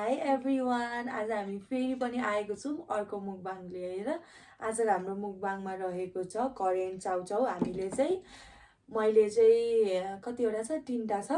High everyone, आज हामी फेरि पनि आएको छौँ अर्को मुकबाङ लिएर। आज हाम्रो मुकबाङमा रहेको छ कोरियन चाउचाउ। मैले चाहिँ कतिवटा छ, 3टा छ।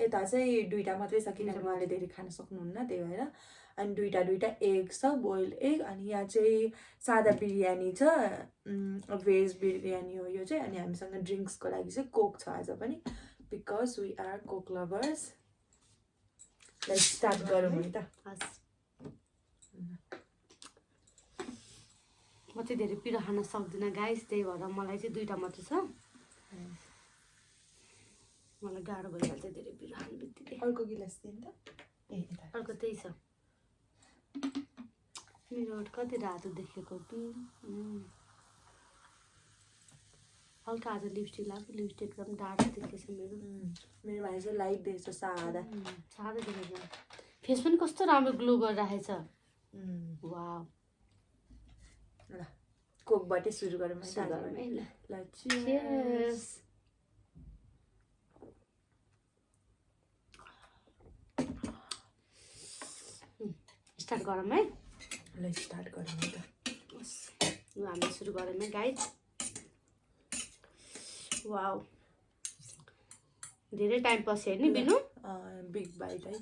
यता चाहिँ 2टा मात्रै छ किनभने उहाँले धेरै खान सक्नुहुन्न, त्यही भएर। अनि दुईटा एग छ, बोइल्ड एग। अनि यहाँ चाहिँ सादा बिरयानी छ, भेज बिरयानी हो यो चाहिँ। अनि हामीसँग ड्रिङ्क्सको लागि चाहिँ कोक छ आज पनि, because we are coke lovers. Let's start गरौँ है त। म चाहिँ धेरै पिरो खान सक्दिनँ गाइस, त्यही भएर मलाई चाहिँ 2टा मात्रै छ। मलाई गाह्रो भइहाल्छ धेरै पिरो खानु बित्तिकै। अर्को गिलास दिनु त। अर्को त्यही छ। मेरो कति रातो देखेको कि हल्का आज लिपस्टिक लगाएको, लिपस्टिक एकदम डार्क देखेछ मेरो। मेरो भाइ चाहिँ लाइट देखेछ, सादा देखेछ। फेस पनि कस्तो राम्रो ग्लो गरेर राखेछ। वाउ। ल कोकबाटै सुरु गरौँ है। ल चियर्स। स्टार्ट गरौँ है। ल स्टार्ट गरौँ है त। ल हामी सुरु गरौँ है गाइस। वाउ, धेरै टाइम पछि हेर्ने बिनु। बिग बाइट है।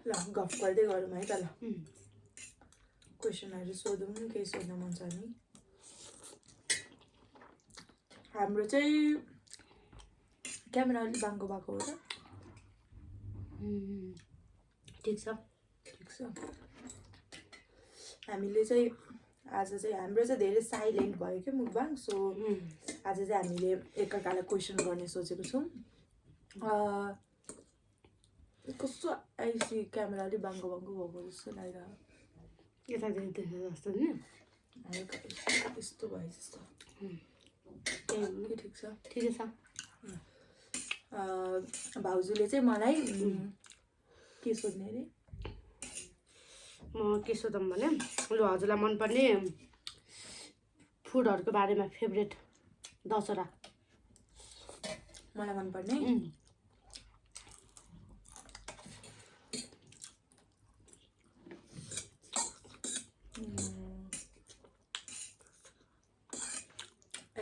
ल गफ गर्दै गरौँ है त। ल क्वेसनहरू सोधौँ, केही सोध्न मन छ नि। हाम्रो चाहिँ क्यामेरा अलिक बाङ्गो भएको हो त। ठिक छ। हामीले चाहिँ आज चाहिँ हाम्रो चाहिँ धेरै साइलेन्ट भयो क्या मुकबाङ। सो आज चाहिँ हामीले एकअर्कालाई क्वेसन गर्ने सोचेको छौँ। कस्तो आइसी क्यामेरा अलिक बाङ्गो भएको जस्तो लागिरहेको। यता देखेको जस्तो नि यस्तो भयो जस्तो। ठिक छ, ठिकै छ। भाउजूले चाहिँ मलाई के सोध्ने अरे? म के सोधौँ भने, लु हजुरलाई मनपर्ने फुडहरूको बारेमा, फेभरेट 10वटा। मलाई मनपर्ने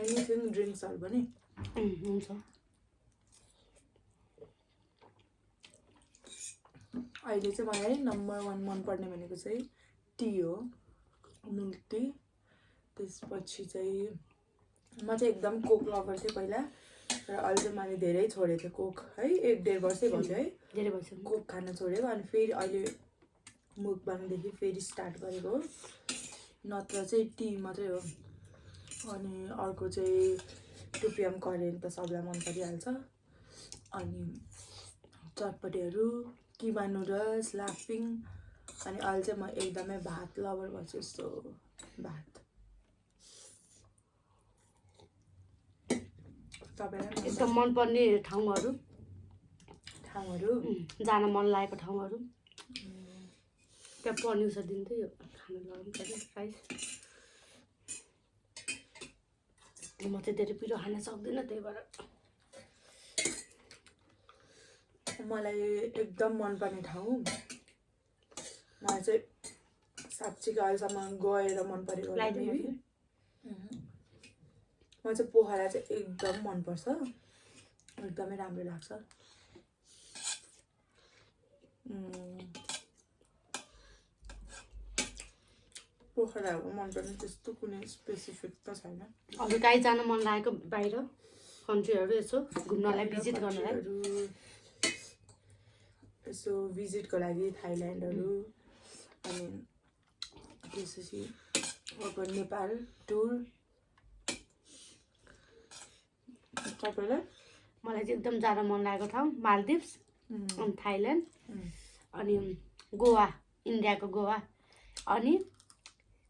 एनिथिङ ड्रिङ्क्सहरू पनि हुन्छ। अहिले चाहिँ मलाई नम्बर 1 मनपर्ने भनेको चाहिँ टी हो, मिल्क टी। त्यसपछि चाहिँ म चाहिँ एकदम कोक लभर थिएँ पहिला, र अहिले चाहिँ मैले धेरै छोडेको थिएँ कोक है। 1-1.5 वर्षै भयो है धेरै वर्ष कोक खान छोडेको। अनि फेरि अहिले मुकबाङदेखि फेरि स्टार्ट गरेको हो। नत्र चाहिँ टी मात्रै हो। अनि अर्को चाहिँ 2 PM कोरियन त सबलाई मन परिहाल्छ। अनि चटपटेहरू किमा नुडल्स, लाफिङ। अनि अहिले चाहिँ म एकदमै भात लभर भन्छु, यस्तो भात। तपाईँलाई एकदम मनपर्ने ठाउँहरू जान मन लागेको ठाउँहरू। त्यहाँ पनिर दिन्थ्यो, यो खाना लगाउनु पर्यो राइस। म चाहिँ धेरै पिरो खान सक्दिनँ, त्यही भएर मलाई एकदम मनपर्ने ठाउँ, मलाई चाहिँ साँच्चीको अहिलेसम्म गएर मन परेको मलाई चाहिँ पोखरा चाहिँ एकदम मनपर्छ, एकदमै राम्रो लाग्छ। पोखराको मनपर्ने त्यस्तो कुनै स्पेसिफिक त छैन। अरू कहीँ जान मन लागेको बाहिर कन्ट्रीहरू यसो घुम्नलाई, भिजिट गर्नलाई? यसो भिजिटको लागि थाइल्यान्डहरू, अनि त्यसपछि अर्को नेपाल टुर। तपाईँलाई? मलाई चाहिँ एकदम जान मन लागेको ठाउँ मालदिभ्स, अनि थाइल्यान्ड, अनि गोवा, इन्डियाको गोवा, अनि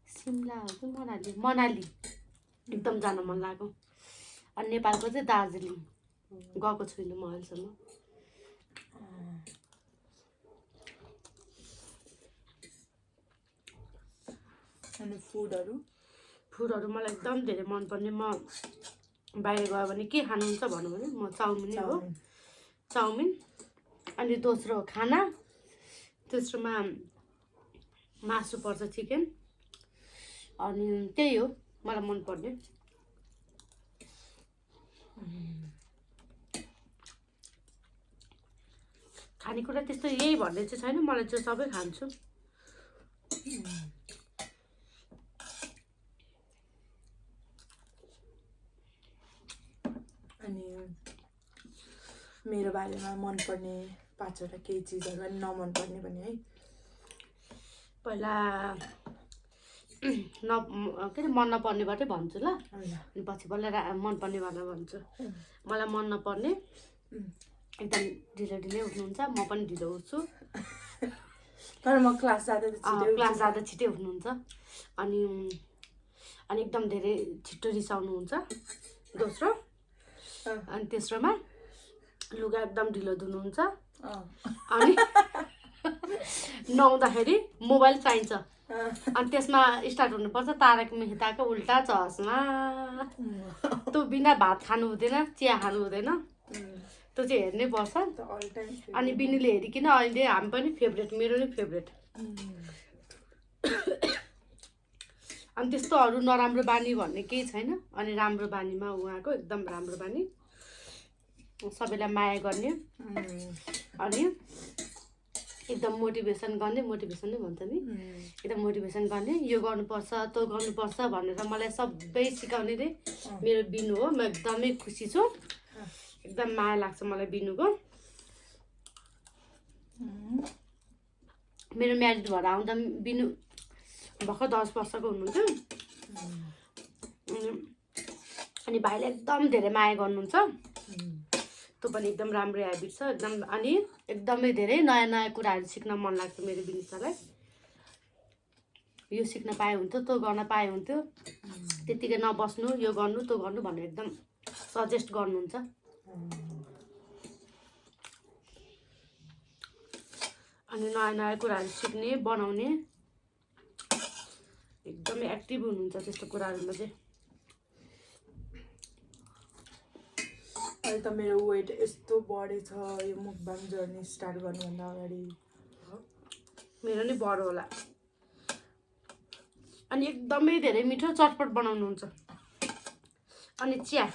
सिमला हो कि मनाली एकदम जान मन लाग्यो। अनि नेपालको चाहिँ दार्जिलिङ गएको छुइनँ म अहिलेसम्म। अनि फुडहरू मलाई एकदम धेरै मनपर्ने, म बाहिर गयो भने के खानुहुन्छ भन्नु भने म चाउमिन हो, चाउमिन। अनि दोस्रो खाना, तेस्रोमा मासु पर्छ, चिकन। अनि त्यही हो मलाई मनपर्ने। खानेकुरा त्यस्तो यही भन्ने चाहिँ छैन, मलाई चाहिँ सबै खान्छु। अनि मेरो बारेमा मनपर्ने 5वटा केही चिजहरू अनि नमनपर्ने पनि है। पहिला के अरे मन नपर्नेबाटै भन्छु ल, अनि पछि बल्ल मनपर्ने भनेर भन्छु। मलाई मन नपर्ने एकदम ढिलो उठ्नुहुन्छ, म पनि ढिलो उठ्छु, तर म क्लास जाँदा छिटै उठ्नुहुन्छ। अनि एकदम धेरै छिटो रिसाउनुहुन्छ दोस्रो। अनि तेस्रोमा लुगा एकदम ढिलो धुनुहुन्छ। अनि नुहाउँदाखेरि मोबाइल चाहिन्छ, अनि त्यसमा स्टार्ट हुनुपर्छ तारक मेहताको उल्टा चस्मा। त्यो बिना भात खानु हुँदैन, चिया खानु हुँदैन, त्यो चाहिँ हेर्नै पर्छ। अनि बिनुले हेरिकन अहिले हामी पनि फेभरेट, मेरो नै फेभरेट। अनि त्यस्तो अरू नराम्रो बानी भन्ने केही छैन। अनि राम्रो बानीमा उहाँको एकदम राम्रो बानी, सबैलाई माया गर्ने, अनि एकदम मोटिभेसन गर्ने, मोटिभेसन नै भन्छ नि, एकदम मोटिभेसन गर्ने, यो गर्नुपर्छ त्यो गर्नुपर्छ भनेर मलाई सबै सिकाउने चाहिँ मेरो बिनु हो। म एकदमै खुसी छु, एकदम माया लाग्छ मलाई बिनुको। मेरो म्यारिड भएर आउँदा बिनु भर्खर 10 वर्षको हुनुहुन्थ्यो। अनि भाइले एकदम धेरै माया गर्नुहुन्छ, त्यो पनि एकदम राम्रो ह्याबिट छ एकदम। अनि एकदमै धेरै नयाँ नयाँ कुराहरू सिक्न मन लाग्छ मेरो बिनिसालाई। यो सिक्न पाए हुन्थ्यो, त्यो गर्न पाए हुन्थ्यो, त्यतिकै नबस्नु, यो गर्नु त्यो गर्नु भनेर एकदम सजेस्ट गर्नुहुन्छ। अनि नयाँ नयाँ कुराहरू सिक्ने, बनाउने, एकदमै एक्टिभ हुनुहुन्छ त्यस्तो कुराहरूमा चाहिँ। अहिले त मेरो वेट यस्तो बढेछ यो मुकबाङ जर्नी स्टार्ट गर्नुभन्दा अगाडि। मेरो नि बढो होला। अनि एकदमै धेरै मिठो चटपट बनाउनुहुन्छ। अनि चिया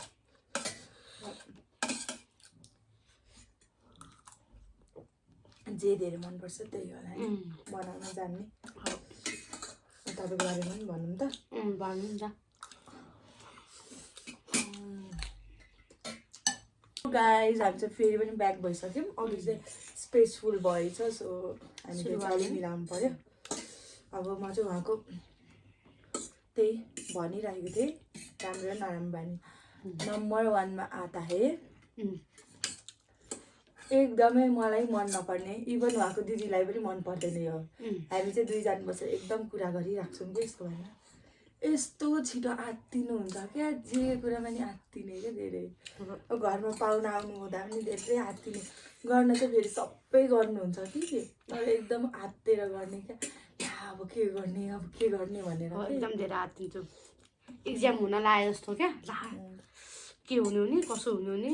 जे धेरै मनपर्छ त्यही होला नि बनाउन जान्ने। तपाईँको बारेमा पनि भनौँ त। भन्नु नि त। गाइज हामी चाहिँ फेरि पनि ब्याक भइसक्यौँ। अघि चाहिँ स्पेसफुल भएछ, सो हामीले चाहिँ मिलाउनु पर्यो। अब म चाहिँ उहाँको त्यही भनिरहेको थिएँ, राम्रो र नराम्रो बानी। नम्बर 1मा आता है, एकदमै मलाई मन नपर्ने, इभन उहाँको दिदीलाई पनि मन पर्दैन यो। हामी चाहिँ दुईजना बसेर एकदम कुरा गरिराख्छौँ कि यसको बारेमा। यस्तो छिटो आत्तिनुहुन्छ क्या, जे कुरामा नि आत्तिने क्या धेरै। घरमा पाहुना आउनु हुँदा पनि धेरै आत्तिने, गर्न चाहिँ फेरि सबै गर्नुहुन्छ कि, तर एकदम आत्तेर गर्ने क्या। अब के गर्ने भनेर एकदम धेरै आत्तिन्छु। इक्जाम हुन लाग्यो जस्तो क्या, के हुने हुने कसो हुने हुने,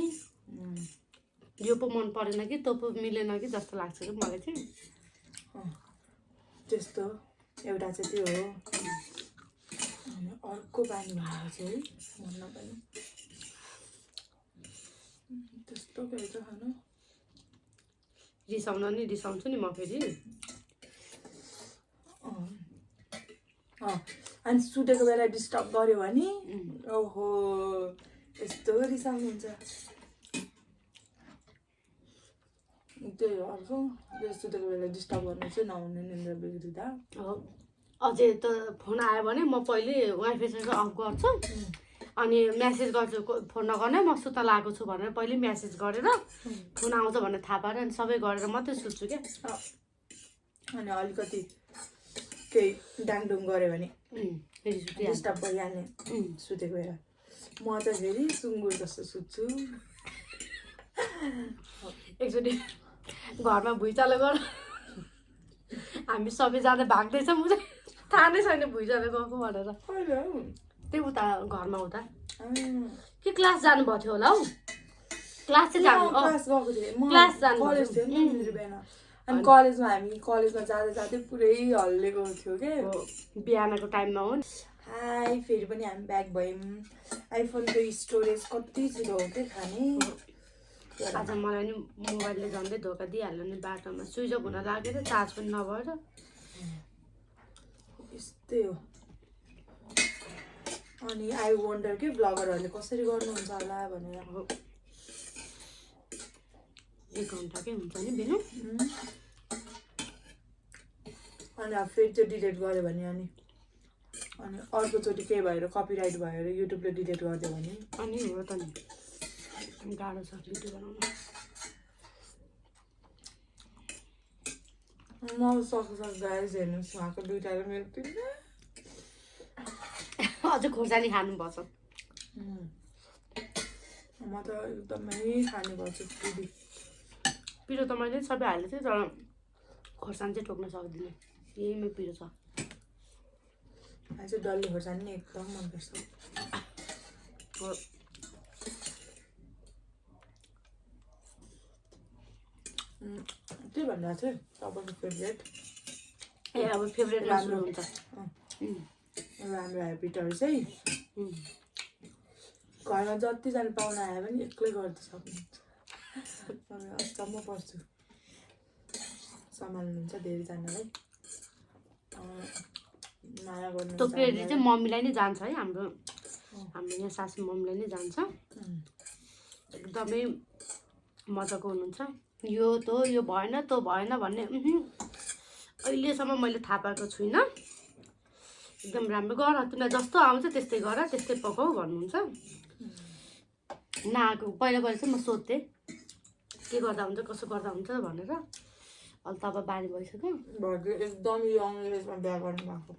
यो पो मन परेन कि त्यो पो मिलेन कि जस्तो लाग्छ कि मलाई चाहिँ। त्यस्तो एउटा चाहिँ त्यो हो। अर्को बानी भनेको चाहिँ है मन नपर्ने त्यस्तो खालको खानु, रिसाउन नि रिसाउँछु नि म फेरि। अनि सुतेको बेला डिस्टर्ब गर्यो भने ओहो यस्तो रिसाउनुहुन्छ। त्यही हो अर्को, सुतेको बेला डिस्टर्ब गर्नु चाहिँ नहुने, निन्द्रा बिग्रिँदा। अझै त फोन आयो भने म पहिले वाइफाई अफ गर्छु, अनि म्यासेज गर्छु फोन नगर्ने म सुत्न लागेको छु भनेर पहिले म्यासेज गरेर फोन आउँछ भनेर थाहा पाएर अनि सबै गरेर मात्रै सुत्छु क्या। अनि अलिकति केही डाङडुङ गऱ्यो भने फेरि सुतिहाल्छु। डिस्टर्ब भइहाल्ने सुतेको बेला। म त फेरि सुँगुर जस्तो सुत्छु। एकचोटि घरमा भुइँचालो गर हामी सबैजना भाग्दैछौँ म चाहिँ थाहा नै छैन भुइँचालो गएको भनेर। त्यही उता घरमा उता के क्लास जानुभएको थियो होला हौ। क्लास चाहिँ जानु क्लास गएको थिएँ म। क्लास जानु कलेज थियो नि मेरो बिहान। अनि कलेजमा जाँदा जाँदै पुरै हल्लेको थियो क्या बिहानको टाइममा हो नि। हाई फेरि पनि हामी ब्याक भयौँ। आइफोनको स्टोरेज कति छिटो हो क्या खाने। आज मलाई नि मोबाइलले झन्डै धोका दिइहाल्यो नि बाटोमा स्विच अफ हुन लागेर चार्ज पनि नभएर। यस्तै हो। अनि आई वन्डर के ब्लगरहरूले कसरी गर्नुहुन्छ होला भनेर। 1 घन्टाकै हुन्छ नि बिनु। अनि अब फेरि त्यो डिलिट गऱ्यो भने अनि अर्कोचोटि केही भएर कपिराइट भएर युट्युबले डिलिट गरिदियो भने अनि हो त नि गाह्रो छ भिडियो बनाउन। म सक्छ गाइस हेर्नुहोस् उहाँको दुइटाले मेरो तिनवटा अझ खोर्सानी खानुपर्छ। म त एकदमै खाने गर्छु पिरो। पिरो त मैले सबै हालेको थिएँ तर खोर्सानी चाहिँ ठोक्न सक्दिनँ। यहीमै पिरो छ। मलाई चाहिँ डल्ले खोर्सानी नै एकदम मनपर्छ। के भन्नुभएको थियो तपाईँको फेभरेट? ए अब फेभरेट राम्रो हुन्छ। राम्रो हेबिटहरू चाहिँ घरमा जतिजना पाहुना आयो भने एक्लै गर्दै सक्नुहुन्छ। अचम्म पर्छु सम्हाल्नुहुन्छ धेरैजनालाई माया गर्नु। त्यो क्रेडिट चाहिँ मम्मीलाई नै जान्छ है। हाम्रो यहाँ सासू मम्मीलाई नै जान्छ। एकदमै मजाको हुनुहुन्छ। यो भएन त्यो भएन भन्ने अहिलेसम्म मैले थाहा पाएको छुइनँ। एकदम राम्रो गर तिमीलाई जस्तो आउँछ त्यस्तै गर त्यस्तै पकाऊ भन्नुहुन्छ। नआएको पहिला चाहिँ म सोध्थेँ के गर्दा हुन्छ कसो गर्दा हुन्छ भनेर। अहिले त अब बानी भइसक्यो। एकदम यङ एजमा बिहा गर्नु भएको।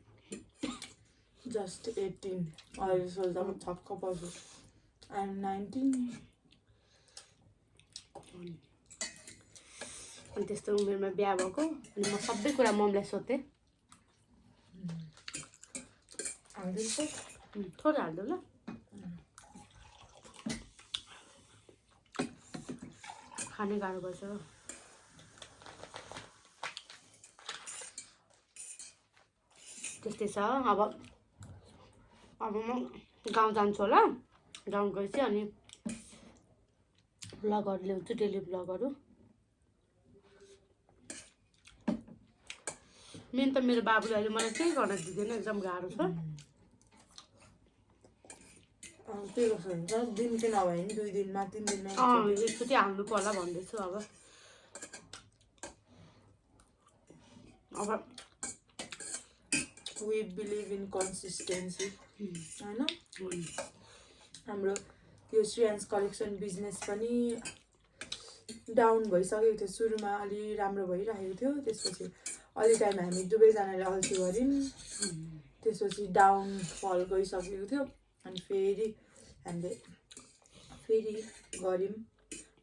जस्ट 18। अहिले सोच्दा म छक्क पर्छु। I am 19। अनि त्यस्तो उमेरमा बिहा भएको। अनि म सबै कुरा मम्मीलाई सोध्थेँ। थोरै हाल्दो ल। खाने गाह्रो पर्छ। त्यस्तै छ। अब म गाउँ जान्छु होला। गाउँ गएपछि अनि भ्लगहरू ल्याउँछु डेली भ्लगहरू। मेन त मेरो बाबुले अहिले मलाई केही गर्न दिँदैन। एकदम गाह्रो छ। के कसो हुन्छ दिनकै नभए नि 2 दिनमा 3 दिनमा एकचोटि हाल्नु पर्ला भन्दैछु। अब we believe in consistency हैन। हाम्रो यो श्रेयान्स कलेक्सन बिजनेस पनि डाउन भइसकेको थियो। सुरुमा अलि राम्रो भइरहेको थियो। त्यसपछि अलि टाइम हामी दुवैजनाले अल्छी गऱ्यौँ। त्यसपछि डाउन फल गइसकेको थियो। अनि फेरि हामीले गऱ्यौँ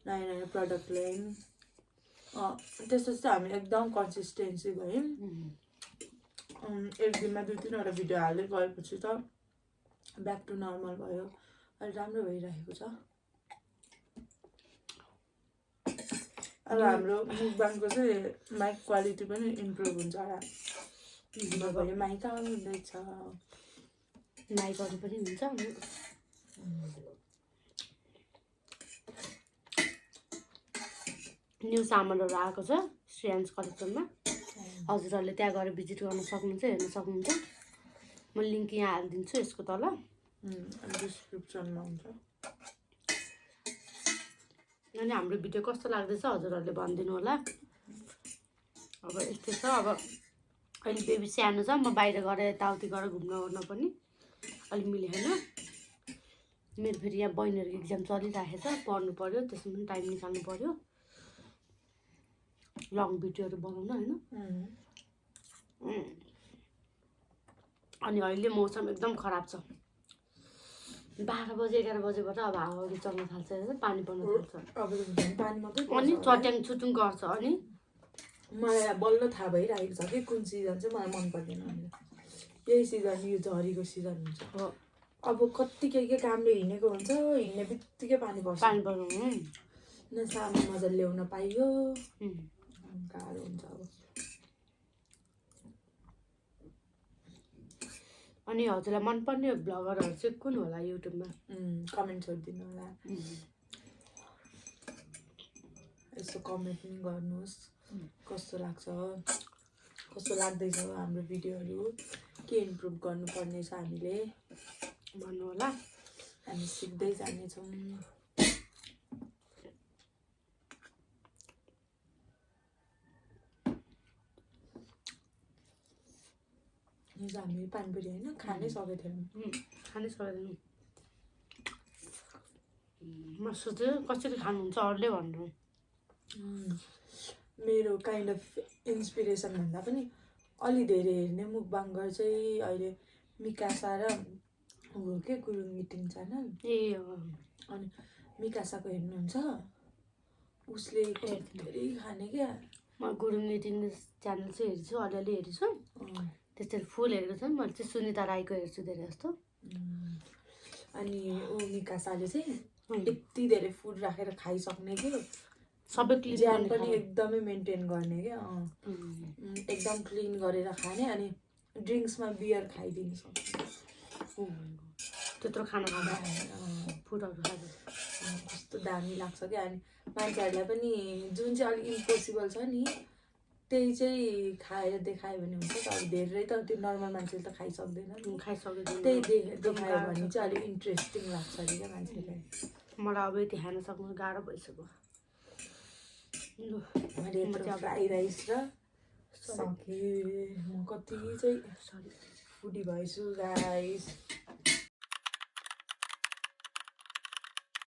नयाँ नयाँ प्रडक्ट ल्यायौँ। त्यसपछि चाहिँ हामी एकदम कन्सिस्टेन्सी भयौँ। 1 दिनमा 2-3वटा भिडियो हाल्दै गएपछि त ब्याक टु नर्मल भयो। अहिले राम्रो भइरहेको छ। अब हाम्रो मुखबाङको चाहिँ माइक क्वालिटी पनि इम्प्रुभ हुन्छ होला। भोलि माइक आउँदैछ। माइकहरू पनि हुन्छ। न्यू सामानहरू आएको छ श्रेयान्स कलेक्सनमा। हजुरहरूले त्यहाँ गएर भिजिट गर्न सक्नुहुन्छ हेर्न सक्नुहुन्छ। म लिङ्क यहाँ हालिदिन्छु यसको तल डिस्क्रिप्सनमा हुन्छ। अनि हाम्रो भिडियो कस्तो लाग्दैछ हजुरहरूले भनिदिनु होला। अब यस्तै छ। अब अहिले बेबी सानो छ। म बाहिर गएर यताउति गरेर घुम्न गर्न पनि अलि मिलेन। मेरो फेरि यहाँ बहिनीहरूको एक्जाम चलिरहेको छ, पढ्नु पऱ्यो, त्यसमा पनि टाइम निकाल्नु पऱ्यो लङ भिडियोहरू बनाउन होइन। अनि अहिले मौसम एकदम खराब छ, 12 बजे 11 बजेबाट अब हावाहरू चल्न थाल्छ, पानी पर्न थाल्छ, अनि चट्याङ छुट्याङ गर्छ। अनि मलाई बल्ल थाहा भइरहेको छ कि कुन सिजन चाहिँ मलाई मन पर्दैन भनेर। यही सिजन यो झरीको सिजन हुन्छ। अब कति के कामले हिँडेको हुन्छ, हिँड्ने बित्तिकै पानी पर्छ। न सामान मजाले ल्याउन पाइयो, गाह्रो हुन्छ अब। अनि हजुरलाई मनपर्ने भ्लगरहरू चाहिँ कुन होला युट्युबमा? कमेन्ट गरिदिनु होला, यसो कमेन्ट पनि गर्नुहोस् कस्तो लाग्छ, कस्तो लाग्दैछ हाम्रो भिडियोहरू, के इम्प्रुभ गर्नुपर्ने छ हामीले भन्नु होला, हामी सिक्दै जानेछौँ। हिजो हामी पानीपुरी होइन खानै सकेको थियौँ, खानै सक्दैनौँ। म सोचेँ कसरी खानुहुन्छ अरूले भन्नु। मेरो काइन्ड अफ इन्सपिरेसन भन्दा पनि अलि धेरै हेर्ने मुकबाङ्गर चाहिँ अहिले मिकासा र हो के गुरुङ इटिङ च्यानल। अनि मिकासाको हेर्नुहुन्छ, उसले धेरै खाने क्या। म गुरुङ इटिङ च्यानल चाहिँ हेर्छु, अलिअलि हेर्छु, त्यसरी फुल हेरेको छ। मैले चाहिँ सुनिता राईको हेर्छु धेरै जस्तो। अनि ऊ मिकासाले चाहिँ यति धेरै फुड राखेर खाइसक्ने कि, सबै ज्यान पनि एकदमै मेन्टेन गर्ने क्या, एकदम क्लिन गरेर खाने। अनि ड्रिङ्क्समा बियर खाइदिनु सक्छ, त्यत्रो खाना खाँदा फुडहरू खाँदा कस्तो दामी लाग्छ क्या। अनि मान्छेहरूलाई पनि जुन चाहिँ अलिक इम्पोसिबल छ नि त्यही चाहिँ खाएर देखायो भने हुन्छ। अब धेरै त त्यो नर्मल मान्छेले त खाइसक्दैन, त्यही देखायो भने चाहिँ अलिक इन्ट्रेस्टिङ लाग्छ अरे क्या मान्छेलाई। मलाई अब यति खान सक्नु गाह्रो भइसक्यो। मैले फ्राई राइस र सकेँ, म कति चाहिँ फुडी भएछु गाइस।